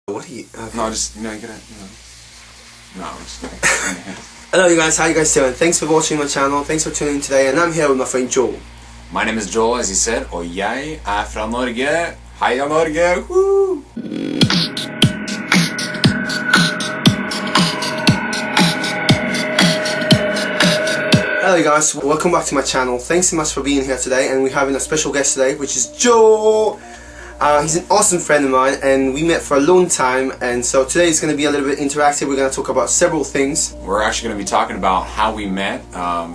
What are you? Okay. No, just, you gotta, No, I'm just kidding. Hello you guys, how you guys doing? Thanks for watching my channel, thanks for tuning in today, and I'm here with my friend Joel. My name is Joel, as he said, og jeg fra Norge. Heia Norge! Woo! Hello guys, welcome back to my channel. Thanks so much for being here today, and we're having a special guest today, which is Joel. He's an awesome friend of mine, and we met for a long time, and so today is going to be a little bit interactive. We're going to talk about several things. We're actually going to be talking about how we met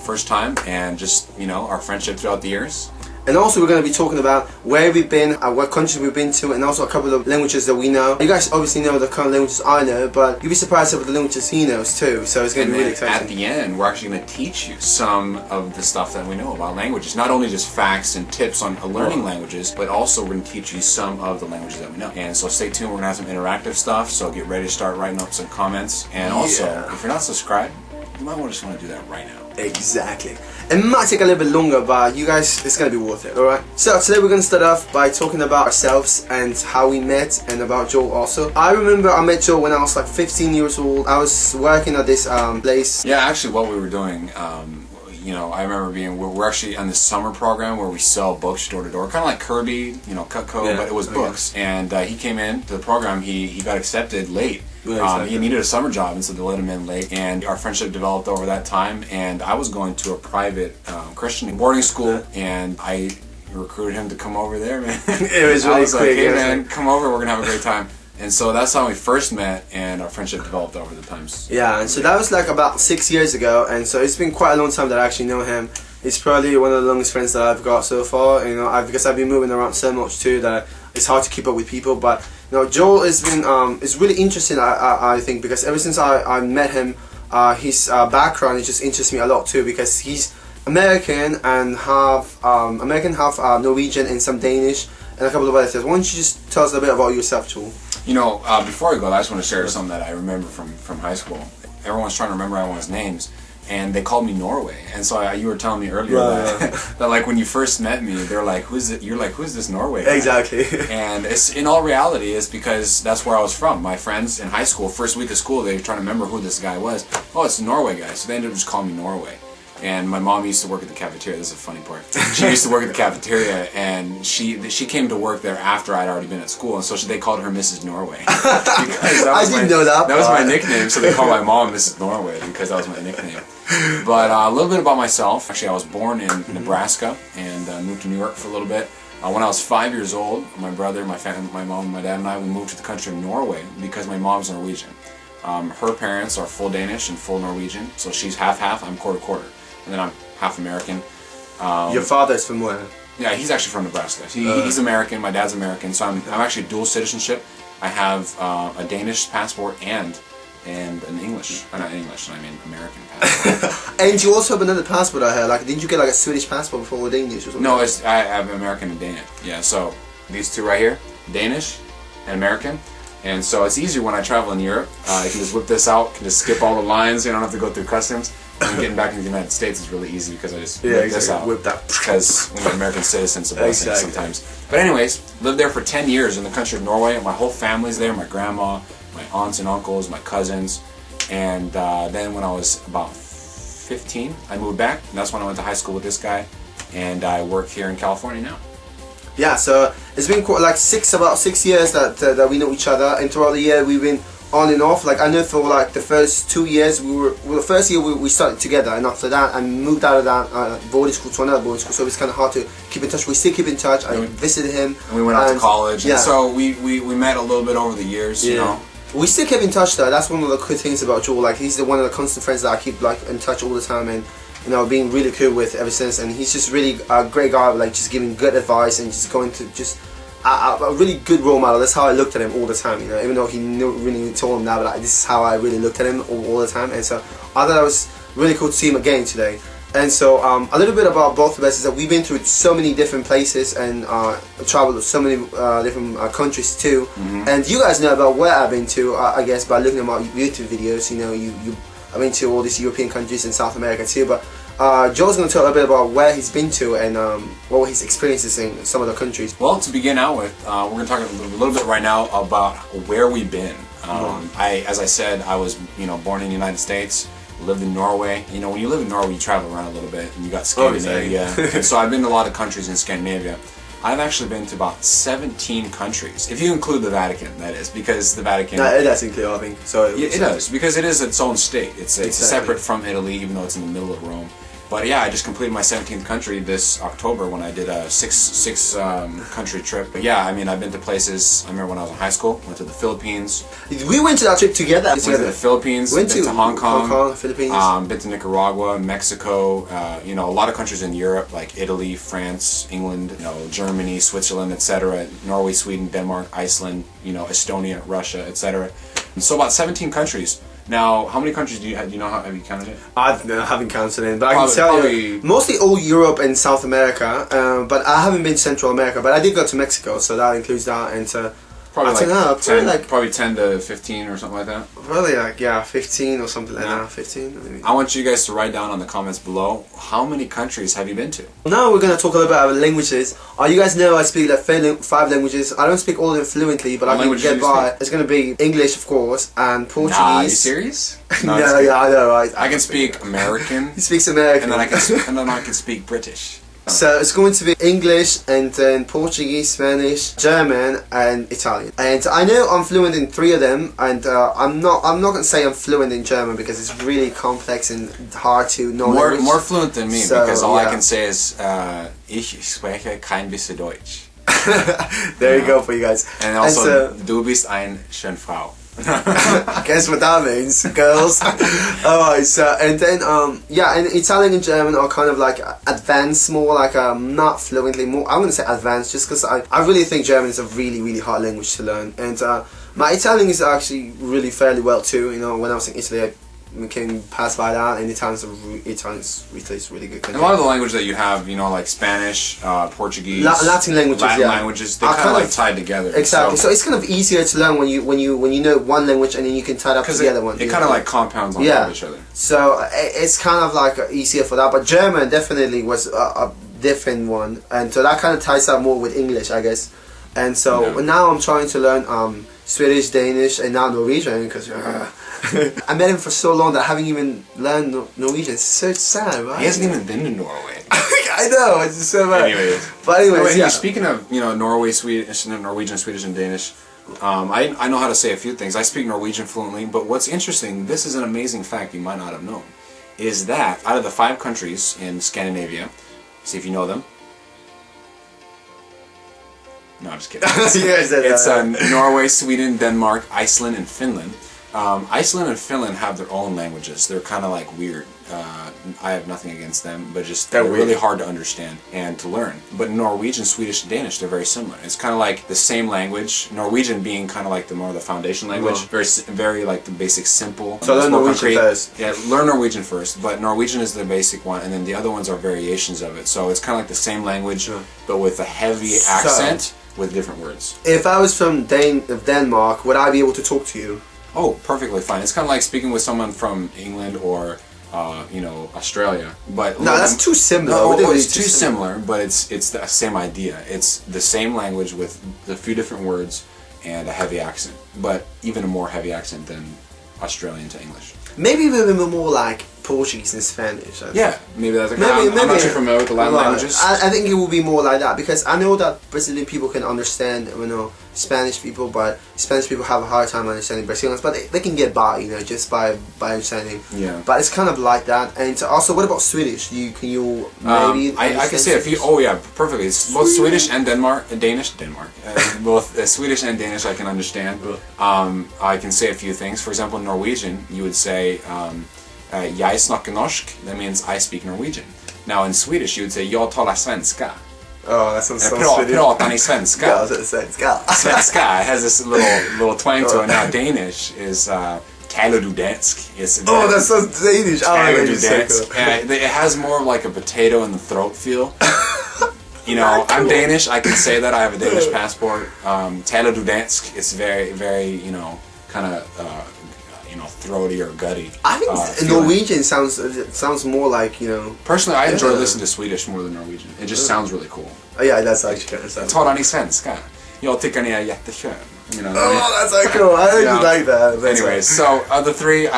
first time, and just, our friendship throughout the years. And also we're going to be talking about where we've been, what countries we've been to, and also a couple of languages that we know. You guys obviously know the kind of languages I know, but you'll be surprised at the languages he knows too, so it's going to be really exciting. At the end, we're actually going to teach you some of the stuff that we know about languages. Not only just facts and tips on learning languages, but also we're going to teach you some of the languages that we know. And so stay tuned, we're going to have some interactive stuff, so get ready to start writing up some comments. And also, if you're not subscribed, you might just want to do that right now. Exactly. It might take a little bit longer, but you guys, it's going to be worth it, alright? So today we're going to start off by talking about ourselves and how we met, and about Joel also. I remember I met Joel when I was like 15 years old. I was working at this place. Yeah, actually what we were doing, I remember we're actually on this summer program where we sell books door to door, kind of like Kirby, Cutco, but it was books. And he came in to the program, he got accepted late. He needed a summer job, and so they let him in late, and our friendship developed over that time. And I was going to a private Christian boarding school, and I recruited him to come over there, man. It was really I was quick. like, hey man, come over, we're gonna have a great time. And so that's how we first met, and our friendship developed over the times. Yeah, and so that was like about 6 years ago, and so it's been quite a long time that I actually know him. He's probably one of the longest friends that I've got so far, because I've been moving around so much too that it's hard to keep up with people. But Joel has been is really interesting, I think, because ever since I met him, his background, it just interests me a lot too, because he's American and half Norwegian and some Danish and a couple of other things. Why don't you just tell us a bit about yourself, Joel? Before I go, I just want to share something that I remember from high school. Everyone's trying to remember everyone's names, and they called me Norway. And so you were telling me earlier that like when you first met me, they're like, "Who's it?" You're like, "Who's this Norway guy?" Exactly. And it's in all reality, it's because that's where I was from. My friends in high school, first week of school, they were trying to remember who this guy was. Oh, it's the Norway guy. So they ended up just calling me Norway. And my mom used to work at the cafeteria. This is a funny part. She used to work at the cafeteria, and she came to work there after I'd already been at school, and so they called her Mrs. Norway. I didn't know that. That was my nickname, so they called my mom Mrs. Norway because that was my nickname. But a little bit about myself. Actually, I was born in Nebraska and moved to New York for a little bit. When I was 5 years old, my brother, my family, my mom, my dad, and I, we moved to the country of Norway because my mom's Norwegian. Her parents are full Danish and full Norwegian, so she's half-half, I'm quarter-quarter. And then I'm half American. Your father's from where? Yeah, he's actually from Nebraska. He's American, my dad's American, so I'm actually dual citizenship. I have a Danish passport and an English, not English, I mean American passport. And you also have another passport I heard, like didn't you get like a Swedish passport before or Danish or something? No, I have American and Danish. Yeah, so these two right here, Danish and American. And so it's easier when I travel in Europe. I can just whip this out, can just skip all the lines, you don't have to go through customs. And getting back into the United States is really easy because I just whip this out. Whip that. Because when you're an American citizen, it's a blessing sometimes. But anyways, lived there for 10 years in the country of Norway. My whole family's there, my grandma, my aunts and uncles, my cousins. And then when I was about 15, I moved back. And that's when I went to high school with this guy. And I work here in California now. Yeah, so it's been about 6 years that we know each other, and throughout the year we've been on and off. Like I know for like the first 2 years the first year we started together, and after that I moved out of that boarding school to another boarding school, so it's kind of hard to keep in touch. We still keep in touch. I visited him. And we went out to college, and so we met a little bit over the years, We still keep in touch though. That's one of the good things about Joel. Like he's one of the constant friends that I keep in touch all the time, and being really cool with ever since. And he's just really a great guy, like just giving good advice and just going to a really good role model. That's how I looked at him all the time, even though he never really told him that, but this is how I really looked at him all the time. And so I thought it was really cool to see him again today. And so a little bit about both of us is that we've been through so many different places and traveled to so many different countries too. And you guys know about where I've been to, I guess, by looking at my YouTube videos. I've been to all these European countries and South America too, but Joe's going to tell a bit about where he's been to and what his experiences in some of the countries. Well, to begin out with, we're going to talk a little bit right now about where we've been. As I said, I was born in the United States, lived in Norway. You know, when you live in Norway, you travel around a little bit, and you got Scandinavia. And so I've been to a lot of countries in Scandinavia. I've actually been to about 17 countries, if you include the Vatican, that is, because the Vatican... No, it does include, I think. So it does, because it is its own state. It's separate from Italy, even though it's in the middle of Rome. But yeah, I just completed my 17th country this October when I did a six country trip. But yeah, I mean, I've been to places. I remember when I was in high school, went to the Philippines. We went to that trip together. Went to the Philippines. Been to Hong Kong, Philippines. Been to Nicaragua, Mexico. You know, a lot of countries in Europe like Italy, France, England, Germany, Switzerland, etc. Norway, Sweden, Denmark, Iceland. Estonia, Russia, etc. And so about 17 countries. Now, how many countries do you have? Do you know have you counted it? I haven't counted it, but I can tell you, mostly all Europe and South America. But I haven't been to Central America. But I did go to Mexico, so that includes that. And probably 10 to 15 or something like that. Probably 15 or something like that. 15. Maybe. I want you guys to write down on the comments below how many countries have you been to. Now we're gonna talk a little bit about languages. You guys know I speak like 5 languages. I don't speak all of them fluently, but I can get by. It's gonna be English, of course, and Portuguese. Nah, are you serious? No, yeah, I know. I can speak American. He speaks American, and then I can speak British. So it's going to be English and then Portuguese, Spanish, German and Italian. And I know I'm fluent in 3 of them, and I'm not going to say I'm fluent in German because it's really complex and hard to know. More fluent than me, because all I can say is ich spreche kein bisschen Deutsch. There you go for you guys. And also, du bist eine schöne Frau. Guess what that means, girls. Alright, so and then and Italian and German are kind of like advanced, more like not fluently, more I'm gonna say advanced, just because I really think German is a really hard language to learn, and my Italian is actually really fairly well too. When I was in Italy, I can pass by that, and Italy is really good country. And a lot of the language that you have, like Spanish, Portuguese, Latin languages, they kind of like tied together. Exactly. So it's kind of easier to learn when you know one language, and then you can tie it up to the other one. It kind of like compounds on top of each other. So it's kind of like easier for that. But German definitely was a different one, and so that kind of ties up more with English, I guess. And so now I'm trying to learn Swedish, Danish, and now Norwegian, because I met him for so long that I haven't even learned Norwegian. It's so sad, right? He hasn't even been to Norway. I know, it's just so bad. Anyways, speaking of Norway, Swedish, Norwegian, Swedish, and Danish, I know how to say a few things. I speak Norwegian fluently, but what's interesting, this is an amazing fact you might not have known, is that out of the 5 countries in Scandinavia, see if you know them. No, I'm just kidding. It's Norway, Sweden, Denmark, Iceland, and Finland. Iceland and Finland have their own languages. They're kind of like weird. I have nothing against them, but just they're really hard to understand and to learn. But Norwegian, Swedish, and Danish, they're very similar. It's kind of like the same language. Norwegian being kind of like the foundation language, very like the basic, simple. So learn Norwegian first. Yeah, learn Norwegian first. But Norwegian is the basic one, and then the other ones are variations of it. So it's kind of like the same language, but with a heavy accent with different words. If I was from Denmark, would I be able to talk to you? Oh, perfectly fine. It's kind of like speaking with someone from England or Australia. But no, that's too similar. No, it's too similar, but it's the same idea. It's the same language with a few different words and a heavy accent, but even a more heavy accent than Australian to English. Maybe a little bit more like Portuguese and Spanish. Yeah, maybe that's I'm not too familiar with the Latin languages. I think it will be more like that, because I know that Brazilian people can understand, Spanish people, but Spanish people have a hard time understanding Brazilians, but they can get by, just by understanding. Yeah. But it's kind of like that. And also, what about Swedish? Can you maybe? I can say a few. Oh yeah, perfectly. It's both Swedish and Danish. Both Swedish and Danish I can understand. I can say a few things. For example, in Norwegian, you would say "Jeg snakker norsk." That means I speak Norwegian. Now in Swedish, you would say "Jag talar svenska." Oh, that sounds so Swedish. Pratar ni svenska? Ja, svenska. Svenska has this little twang to it. Now Danish is taler du dansk. Oh, that sounds Danish. Taler du dansk. It has more of like a potato in the throat feel. I'm Danish. I can say that I have a Danish passport. Taler du dansk. It's very, very, kind of throaty or gutty. I think Norwegian sounds more like, Personally, I enjoy listening to Swedish more than Norwegian. It just sounds really cool. Oh, yeah, that's actually kind of sounds. Talar ni svenska? Jag tycker ni är jättekön. Oh, that's so cool. I actually like that. Anyways, so of the three,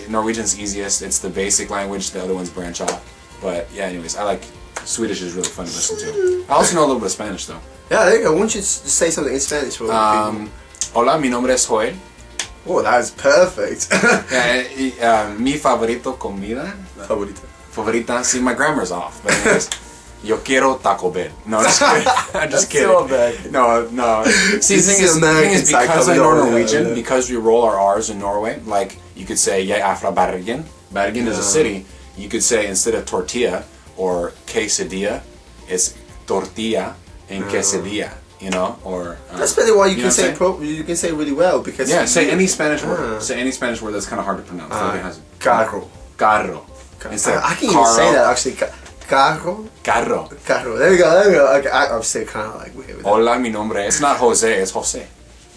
Norwegian's easiest. It's the basic language. The other ones branch off. But yeah, anyways, I like Swedish. Is really fun to listen to. I also know a little bit of Spanish though. Yeah, there you go. Why don't you say something in Spanish for people? Hola, mi nombre es Joel. Oh, that's perfect. Mi favorito comida. Favorita. See, my grammar's off. But anyways, yo quiero Taco Bell. No, just kidding. I'm just kidding. So bad. No. See, the thing is because I know Norwegian, because we roll our R's in Norway, like you could say Jeg er fra Bergen. Bergen is a city. You could say instead of tortilla or quesadilla, it's tortilla and quesadilla. Or that's probably why you can say you can say really well because say any Spanish word. Say any Spanish word that's kind of hard to pronounce. Carro. Instead I can't even say that actually. Carro. There we go. Okay, I'm still kind of like weird with that. Hola, mi nombre. It's not Jose. It's Jose.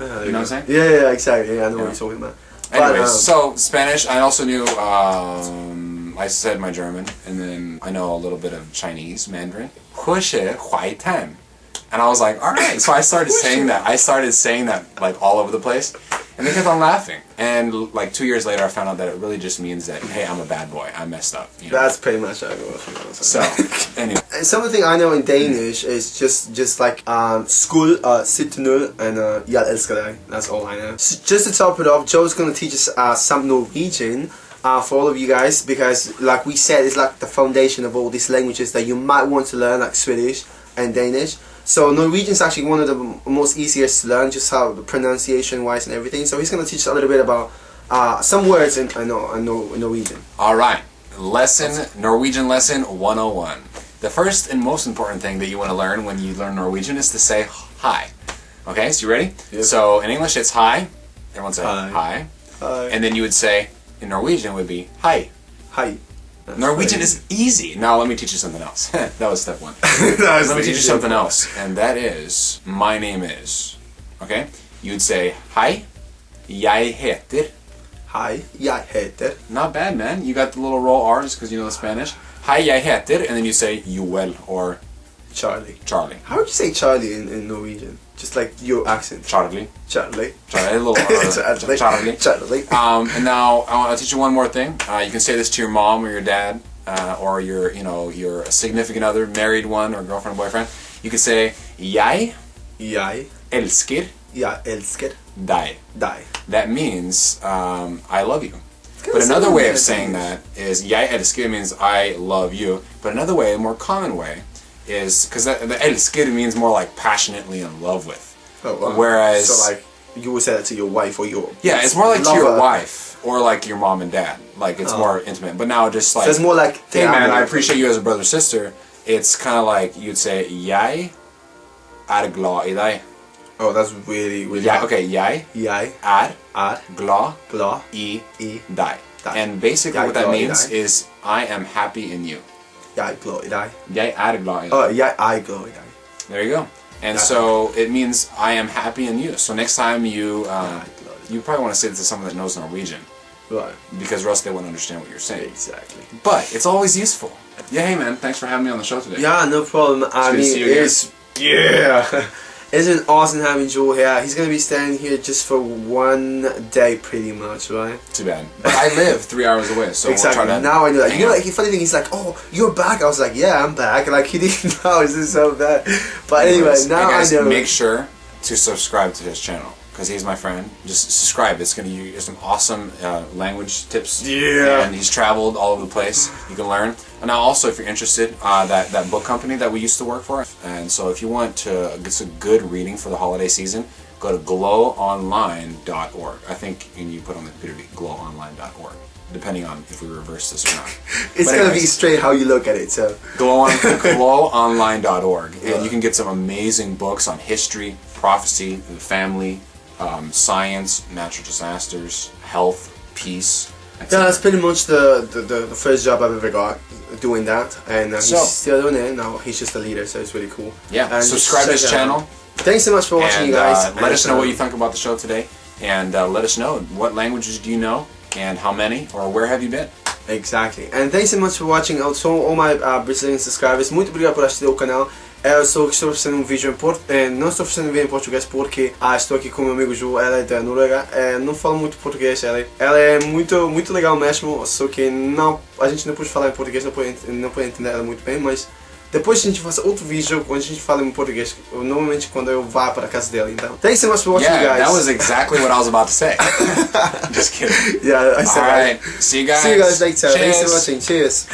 You know what I'm saying? Yeah, exactly. Yeah, I know what you're talking about. Anyways, so Spanish. I also knew. I said my German, and then I know a little bit of Chinese, Mandarin. 和谐怀谈. And I was like, all right. So I started saying that. Like all over the place, and they kept on laughing. And like 2 years later, I found out that it really just means that, hey, I'm a bad boy. I messed up. That's pretty much how it goes. So anyway, and something I know in Danish is just like skål, sitt nul, and jeg elsker dig. That's all I know. So just to top it off, Joe's gonna teach us some Norwegian. For all of you guys, because like we said, it's like the foundation of all these languages that you might want to learn, like Swedish and Danish. So Norwegian is actually one of the most easiest to learn, just how the pronunciation wise and everything. So he's going to teach us a little bit about some words in Norwegian. Alright, Norwegian lesson 101. The first and most important thing that you want to learn when you learn Norwegian is to say hi. Okay, so you ready? Yep. So in English it's hi. Everyone say hi. Hi. And then you would say, in Norwegian would be hi. Hi. Norwegian is easy. Now let me teach you something else. That was step one. Let me teach you something else. And that is, my name is. Okay? You'd say, hi, jeg heter. Hi, jeg heter. Not bad, man. You got the little roll R's because you know the Spanish. Hi, jeg heter. And then you say, Joel or Charlie. How would you say Charlie in Norwegian? Just like your accent. Charlie. A little Charlie. And now I'll teach you one more thing. You can say this to your mom or your dad, or your significant other, married one or girlfriend or boyfriend. You can say jeg elsker deg. That means I love you. But another way of saying that is jeg elsker means I love you. But another way, a more common way, is because the elsker means more like passionately in love with. Oh, wow. Whereas, so like you would say that to your wife or your it's more like to your wife or like your mom and dad. Like it's more intimate. But now just like so it's more like hey man, I appreciate you as a brother or sister. It's kind of like you'd say jeg er glad i deg. Oh, that's really okay, jeg er glad i deg. And basically what that means is I am happy in you. Jeg er glad i deg. Jeg er glad i deg. Oh, jeg er glad i deg. There you go. And so it means I am happy in you. So next time you probably want to say this to someone that knows Norwegian. Right. Because or else they won't understand what you're saying. Exactly. But it's always useful. Yeah, hey man, thanks for having me on the show today. Yeah, no problem. I mean, it's been awesome having Joel here. He's going to be staying here just for 1 day pretty much, right? Too bad. But I live 3 hours away, so exactly. We'll try to now I know that. You know, like, the funny thing is like, oh, you're back. I was like, yeah, I'm back. Like, he didn't know. This is so bad. But anyway, now guys, I know. Make sure to subscribe to his channel. Because he's my friend. Just subscribe. It's going to give you some awesome language tips. Yeah. And he's traveled all over the place. You can learn. And now also, if you're interested, that book company that we used to work for. And so if you want to get some good reading for the holiday season, go to glowonline.org. I think you put on the computer glowonline.org. Depending on if we reverse this or not. It's going to be straight how you look at it. So glowonline.org. And you can get some amazing books on history, prophecy, the family, science, natural disasters, health, peace. Yeah, that's pretty much the first job I've ever got doing that, and he's still doing it. Now he's just a leader, so it's really cool. Yeah, and subscribe to his channel. Thanks so much for watching, you guys. Let us know what you think about the show today. and let us know what languages do you know and how many, or where have you been. Exactly. And thanks so much for watching. Also, all my Brazilian subscribers, muito obrigado por assistir o canal. Eu estou fazendo um vídeo não estou fazendo um vídeo em português porque estou aqui com meu amigo Ju, ela é da Noruega, não fala muito português, ela é muito legal mesmo, só que a gente não pode falar em português, não pode entender ela muito bem, mas depois a gente faz outro vídeo onde a gente fala em português, normalmente quando eu vá para a casa dela, então. Thanks so much for watching, guys. That was exactly what I was about to say. Just kidding. Yeah, I said Alright, see you guys. See you guys later. Cheers. Thanks for watching. Cheers.